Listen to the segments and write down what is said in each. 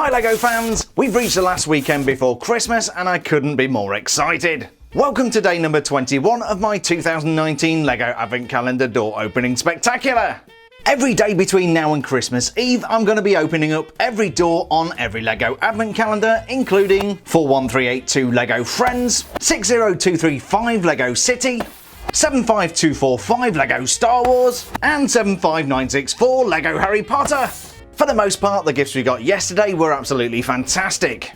Hi LEGO fans! We've reached the last weekend before Christmas and I couldn't be more excited. Welcome to day number 21 of my 2019 LEGO Advent Calendar door opening spectacular. Every day between now and Christmas Eve I'm going to be opening up every door on every LEGO Advent Calendar, including 41382 LEGO Friends, 60235 LEGO City, 75245 LEGO Star Wars, and 75964 LEGO Harry Potter. For the most part, the gifts we got yesterday were absolutely fantastic.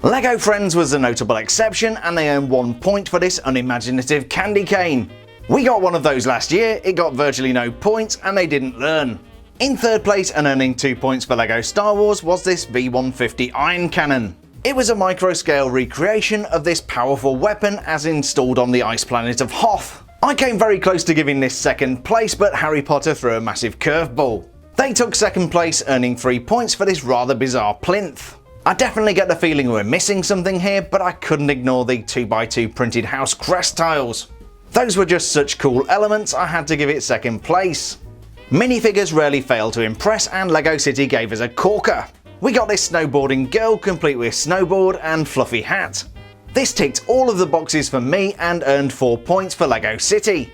LEGO Friends was a notable exception and they earned 1 point for this unimaginative candy cane. We got one of those last year, it got virtually no points and they didn't learn. In third place and earning 2 points for LEGO Star Wars was this V150 Iron Cannon. It was a micro-scale recreation of this powerful weapon as installed on the ice planet of Hoth. I came very close to giving this second place, but Harry Potter threw a massive curveball. They took second place, earning 3 points for this rather bizarre plinth. I definitely get the feeling we're missing something here, but I couldn't ignore the 2x2 printed house crest tiles. Those were just such cool elements, I had to give it second place. Minifigures rarely fail to impress and LEGO City gave us a corker. We got this snowboarding girl complete with snowboard and fluffy hat. This ticked all of the boxes for me and earned 4 points for LEGO City.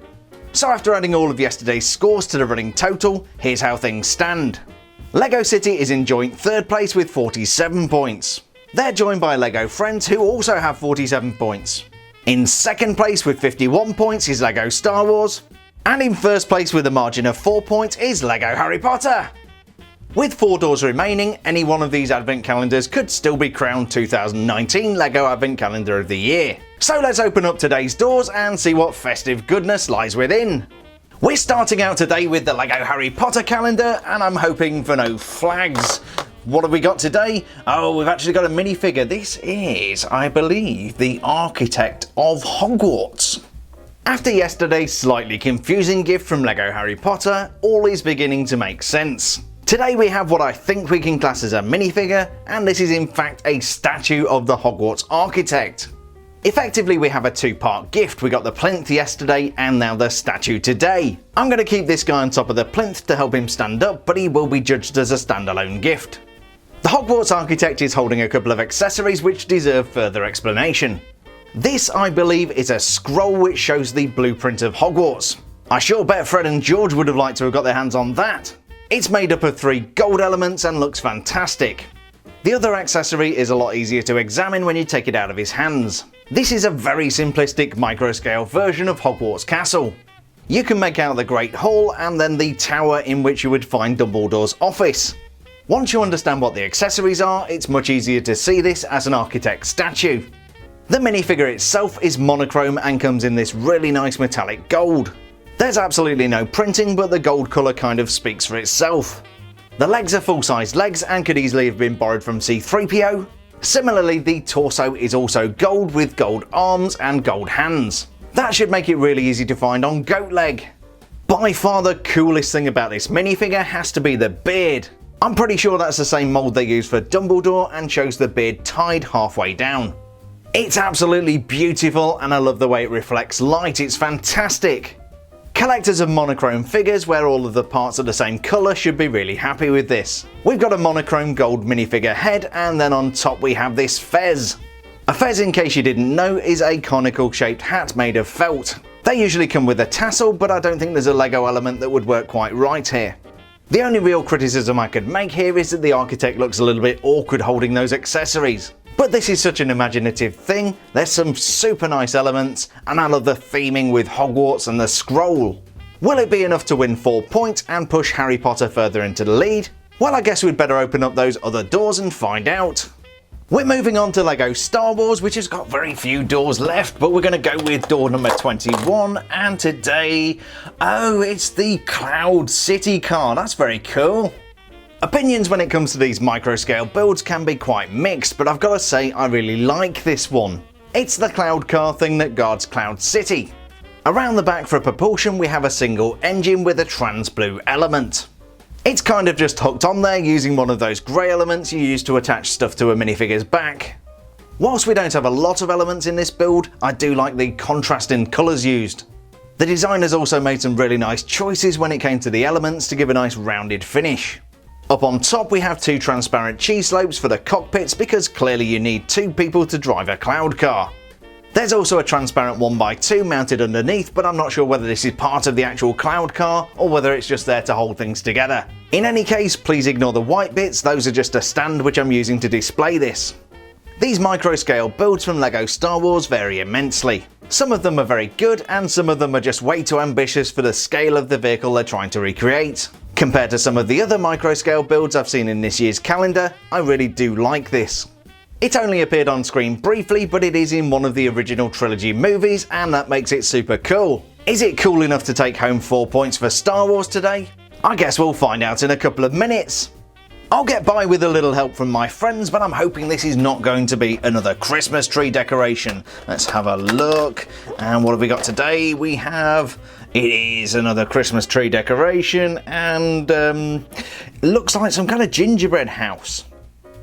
So after adding all of yesterday's scores to the running total, here's how things stand. LEGO City is in joint third place with 47 points. They're joined by LEGO Friends who also have 47 points. In second place with 51 points is LEGO Star Wars. And in first place with a margin of 4 points is LEGO Harry Potter. With 4 doors remaining, any one of these advent calendars could still be crowned 2019 LEGO Advent Calendar of the Year. So let's open up today's doors and see what festive goodness lies within. We're starting out today with the LEGO Harry Potter calendar and I'm hoping for no flags. What have we got today? Oh, we've actually got a minifigure. This is, I believe, the architect of Hogwarts. After yesterday's slightly confusing gift from LEGO Harry Potter, all is beginning to make sense. Today we have what I think we can class as a minifigure, and this is in fact a statue of the Hogwarts architect. Effectively we have a 2-part gift. We got the plinth yesterday and now the statue today. I'm going to keep this guy on top of the plinth to help him stand up, but he will be judged as a standalone gift. The Hogwarts architect is holding a couple of accessories which deserve further explanation. This, I believe, is a scroll which shows the blueprint of Hogwarts. I sure bet Fred and George would have liked to have got their hands on that. It's made up of 3 gold elements and looks fantastic. The other accessory is a lot easier to examine when you take it out of his hands. This is a very simplistic micro-scale version of Hogwarts Castle. You can make out the Great Hall and then the tower in which you would find Dumbledore's office. Once you understand what the accessories are, it's much easier to see this as an architect statue. The minifigure itself is monochrome and comes in this really nice metallic gold. There's absolutely no printing, but the gold colour kind of speaks for itself. The legs are full-size legs and could easily have been borrowed from C-3PO. Similarly, the torso is also gold with gold arms and gold hands. That should make it really easy to find on Goat Leg. By far the coolest thing about this minifigure has to be the beard. I'm pretty sure that's the same mould they used for Dumbledore and shows the beard tied halfway down. It's absolutely beautiful and I love the way it reflects light, it's fantastic. Collectors of monochrome figures where all of the parts are the same colour should be really happy with this. We've got a monochrome gold minifigure head and then on top we have this fez. A fez, in case you didn't know, is a conical shaped hat made of felt. They usually come with a tassel, but I don't think there's a LEGO element that would work quite right here. The only real criticism I could make here is that the architect looks a little bit awkward holding those accessories. But this is such an imaginative thing, there's some super nice elements, and I love the theming with Hogwarts and the scroll. Will it be enough to win 4 points and push Harry Potter further into the lead? Well, I guess we'd better open up those other doors and find out. We're moving on to LEGO Star Wars, which has got very few doors left, but we're going to go with door number 21, and today, oh, it's the Cloud City car. That's very cool. Opinions when it comes to these micro-scale builds can be quite mixed, but I've got to say I really like this one. It's the cloud car thing that guards Cloud City. Around the back for propulsion we have a single engine with a trans blue element. It's kind of just hooked on there using one of those grey elements you use to attach stuff to a minifigure's back. Whilst we don't have a lot of elements in this build, I do like the contrast in colours used. The designers also made some really nice choices when it came to the elements to give a nice rounded finish. Up on top we have two transparent cheese slopes for the cockpits because clearly you need two people to drive a cloud car. There's also a transparent 1x2 mounted underneath, but I'm not sure whether this is part of the actual cloud car or whether it's just there to hold things together. In any case, please ignore the white bits, those are just a stand which I'm using to display this. These micro-scale builds from LEGO Star Wars vary immensely. Some of them are very good and some of them are just way too ambitious for the scale of the vehicle they're trying to recreate. Compared to some of the other micro-scale builds I've seen in this year's calendar, I really do like this. It only appeared on screen briefly, but it is in one of the original trilogy movies and that makes it super cool. Is it cool enough to take home 4 points for Star Wars today? I guess we'll find out in a couple of minutes. I'll get by with a little help from my friends, but I'm hoping this is not going to be another Christmas tree decoration. Let's have a look. And what have we got today? It is another Christmas tree decoration and it looks like some kind of gingerbread house.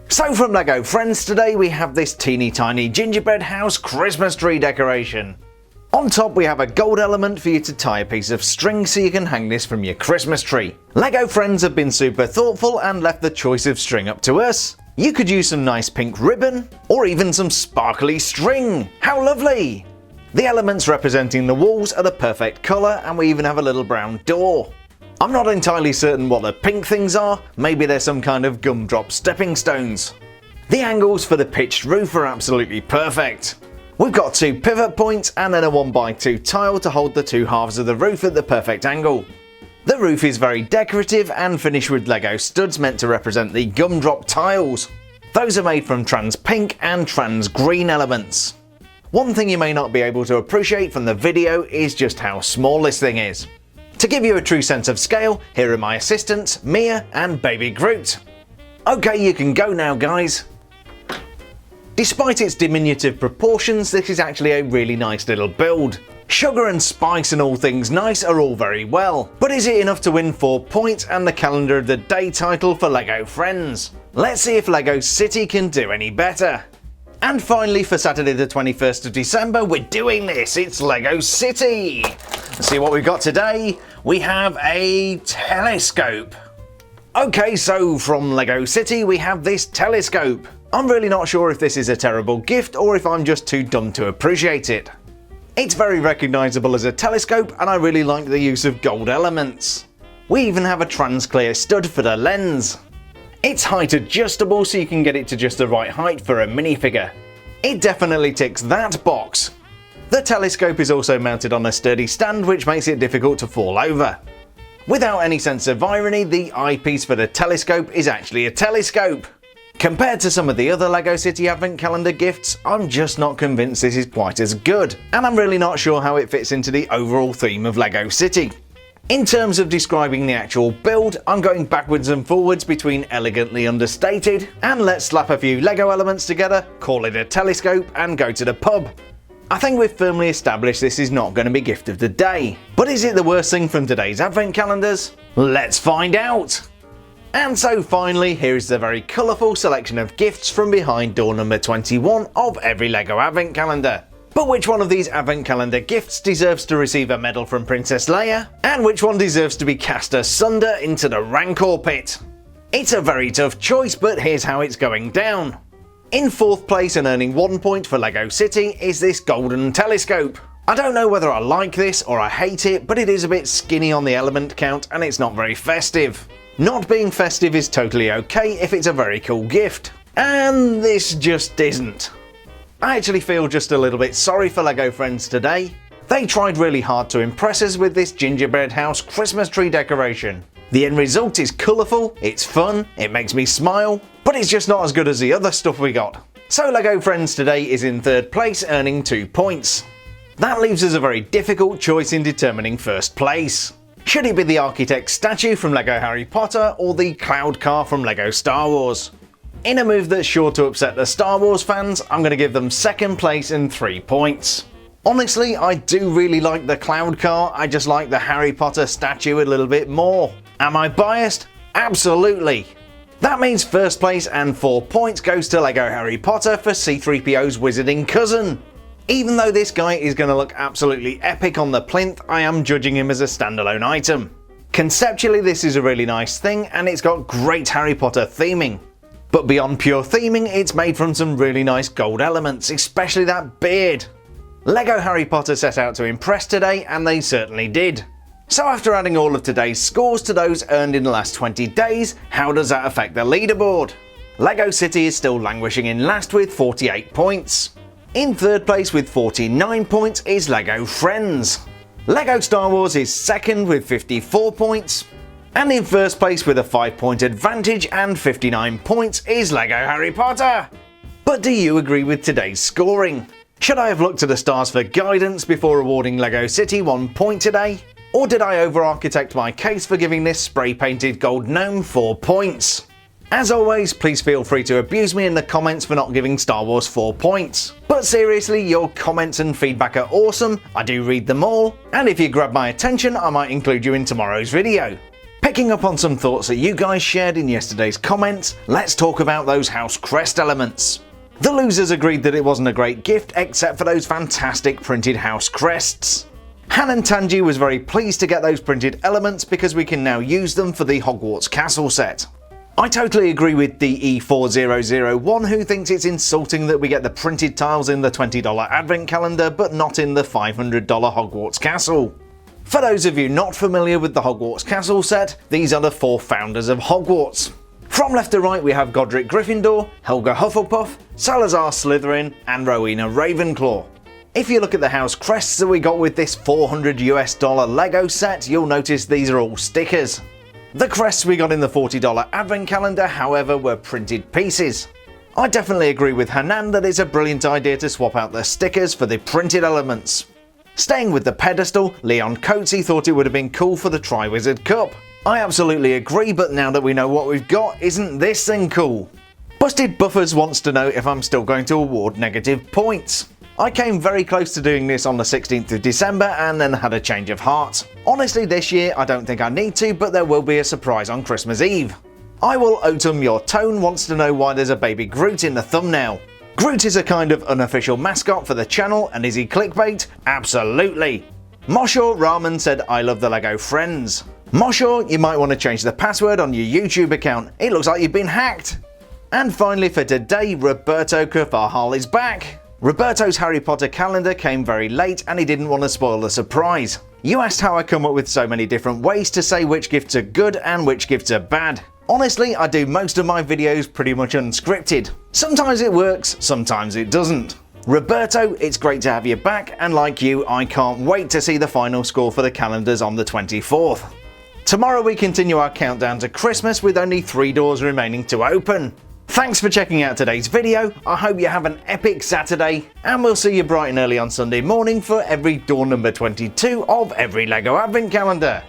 So from LEGO Friends today we have this teeny tiny gingerbread house Christmas tree decoration. On top we have a gold element for you to tie a piece of string so you can hang this from your Christmas tree. LEGO Friends have been super thoughtful and left the choice of string up to us. You could use some nice pink ribbon or even some sparkly string. How lovely! The elements representing the walls are the perfect colour and we even have a little brown door. I'm not entirely certain what the pink things are, maybe they're some kind of gumdrop stepping stones. The angles for the pitched roof are absolutely perfect. We've got two pivot points and then a 1x2 tile to hold the two halves of the roof at the perfect angle. The roof is very decorative and finished with LEGO studs meant to represent the gumdrop tiles. Those are made from trans pink and trans green elements. One thing you may not be able to appreciate from the video is just how small this thing is. To give you a true sense of scale, here are my assistants, Mia and Baby Groot. Okay, you can go now guys. Despite its diminutive proportions, this is actually a really nice little build. Sugar and spice and all things nice are all very well, but is it enough to win 4 points and the Calendar of the Day title for LEGO Friends? Let's see if LEGO City can do any better. And finally, for Saturday the 21st of December, we're doing this. It's LEGO City. Let's see what we've got today. We have a telescope. Okay, so from LEGO City, we have this telescope. I'm really not sure if this is a terrible gift or if I'm just too dumb to appreciate it. It's very recognisable as a telescope and I really like the use of gold elements. We even have a trans clear stud for the lens. It's height adjustable so you can get it to just the right height for a minifigure. It definitely ticks that box. The telescope is also mounted on a sturdy stand which makes it difficult to fall over. Without any sense of irony, the eyepiece for the telescope is actually a telescope. Compared to some of the other LEGO City Advent Calendar gifts, I'm just not convinced this is quite as good, and I'm really not sure how it fits into the overall theme of LEGO City. In terms of describing the actual build, I'm going backwards and forwards between elegantly understated and let's slap a few LEGO elements together, call it a telescope and go to the pub. I think we've firmly established this is not going to be gift of the day. But is it the worst thing from today's advent calendars? Let's find out! And so finally, here is the very colourful selection of gifts from behind door number 21 of every LEGO advent calendar. But which one of these advent calendar gifts deserves to receive a medal from Princess Leia? And which one deserves to be cast asunder into the Rancor pit? It's a very tough choice, but here's how it's going down. In 4th place and earning 1 point for LEGO City is this golden telescope. I don't know whether I like this or I hate it, but it is a bit skinny on the element count and it's not very festive. Not being festive is totally okay if it's a very cool gift. And this just isn't. I actually feel just a little bit sorry for LEGO Friends today. They tried really hard to impress us with this gingerbread house Christmas tree decoration. The end result is colourful, it's fun, it makes me smile, but it's just not as good as the other stuff we got. So LEGO Friends today is in 3rd place, earning 2 points. That leaves us a very difficult choice in determining 1st place. Should it be the architect statue from LEGO Harry Potter or the cloud car from LEGO Star Wars? In a move that's sure to upset the Star Wars fans, I'm going to give them 2nd place and 3 points. Honestly, I do really like the cloud car, I just like the Harry Potter statue a little bit more. Am I biased? Absolutely. That means 1st place and 4 points goes to LEGO Harry Potter for C-3PO's wizarding cousin. Even though this guy is going to look absolutely epic on the plinth, I am judging him as a standalone item. Conceptually, this is a really nice thing and it's got great Harry Potter theming. But beyond pure theming, it's made from some really nice gold elements, especially that beard. LEGO Harry Potter set out to impress today, and they certainly did. So after adding all of today's scores to those earned in the last 20 days, how does that affect the leaderboard? LEGO City is still languishing in last with 48 points. In third place with 49 points is LEGO Friends. LEGO Star Wars is second with 54 points. And in first place with a 5-point advantage and 59 points is LEGO Harry Potter. But do you agree with today's scoring? Should I have looked to the stars for guidance before awarding LEGO City 1 point today? Or did I over-architect my case for giving this spray-painted gold gnome 4 points? As always, please feel free to abuse me in the comments for not giving Star Wars 4 points. But seriously, your comments and feedback are awesome, I do read them all, and if you grab my attention, I might include you in tomorrow's video. Picking up on some thoughts that you guys shared in yesterday's comments, let's talk about those house crest elements. The losers agreed that it wasn't a great gift except for those fantastic printed house crests. Han and Tanji was very pleased to get those printed elements because we can now use them for the Hogwarts Castle set. I totally agree with the E4001 who thinks it's insulting that we get the printed tiles in the $20 advent calendar but not in the $500 Hogwarts Castle. For those of you not familiar with the Hogwarts Castle set, these are the 4 founders of Hogwarts. From left to right we have Godric Gryffindor, Helga Hufflepuff, Salazar Slytherin and Rowena Ravenclaw. If you look at the house crests that we got with this $400 LEGO set, you'll notice these are all stickers. The crests we got in the $40 advent calendar, however, were printed pieces. I definitely agree with Hanan that it's a brilliant idea to swap out the stickers for the printed elements. Staying with the pedestal, Leon Coetzee thought it would have been cool for the Triwizard Cup. I absolutely agree, but now that we know what we've got, isn't this thing cool? Busted Buffers wants to know if I'm still going to award negative points. I came very close to doing this on the 16th of December and then had a change of heart. Honestly, this year I don't think I need to, but there will be a surprise on Christmas Eve. I will Otum Your Tone wants to know why there's a baby Groot in the thumbnail. Groot is a kind of unofficial mascot for the channel, and is he clickbait? Absolutely. Moshaw Ramen said I love the LEGO Friends. Moshaw, you might want to change the password on your YouTube account, it looks like you've been hacked. And finally for today, Roberto Carvajal is back. Roberto's Harry Potter calendar came very late and he didn't want to spoil the surprise. You asked how I come up with so many different ways to say which gifts are good and which gifts are bad. Honestly, I do most of my videos pretty much unscripted. Sometimes it works, sometimes it doesn't. Roberto, it's great to have you back, and like you, I can't wait to see the final score for the calendars on the 24th. Tomorrow we continue our countdown to Christmas with only 3 doors remaining to open. Thanks for checking out today's video, I hope you have an epic Saturday, and we'll see you bright and early on Sunday morning for every door number 22 of every LEGO Advent Calendar.